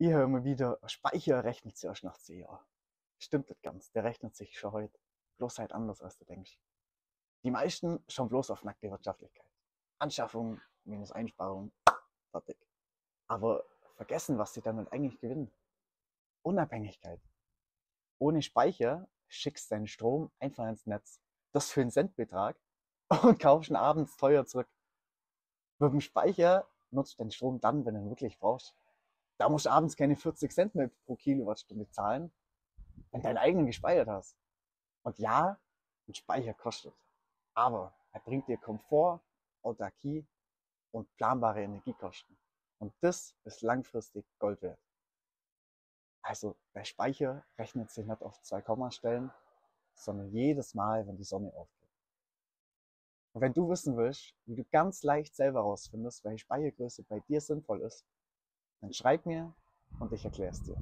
Ich höre immer wieder, Speicher rechnet sich erst nach 10 Jahren. Stimmt nicht ganz, der rechnet sich schon heute. Bloß halt anders, als du denkst. Die meisten schauen bloß auf nackte Wirtschaftlichkeit. Anschaffung minus Einsparung, fertig. Aber vergessen, was sie damit eigentlich gewinnen. Unabhängigkeit. Ohne Speicher schickst deinen Strom einfach ins Netz. Das für einen Centbetrag und kaufst ihn abends teuer zurück. Mit dem Speicher nutzt du den Strom dann, wenn du ihn wirklich brauchst. Da musst du abends keine 40 Cent mehr pro Kilowattstunde zahlen, wenn du deinen eigenen gespeichert hast. Und ja, ein Speicher kostet. Aber er bringt dir Komfort, Autarkie und planbare Energiekosten. Und das ist langfristig Gold wert. Also der Speicher rechnet sich nicht auf 2 Kommastellen, sondern jedes Mal, wenn die Sonne aufgeht. Und wenn du wissen willst, wie du ganz leicht selber herausfindest, welche Speichergröße bei dir sinnvoll ist, dann schreib mir und ich erkläre es dir.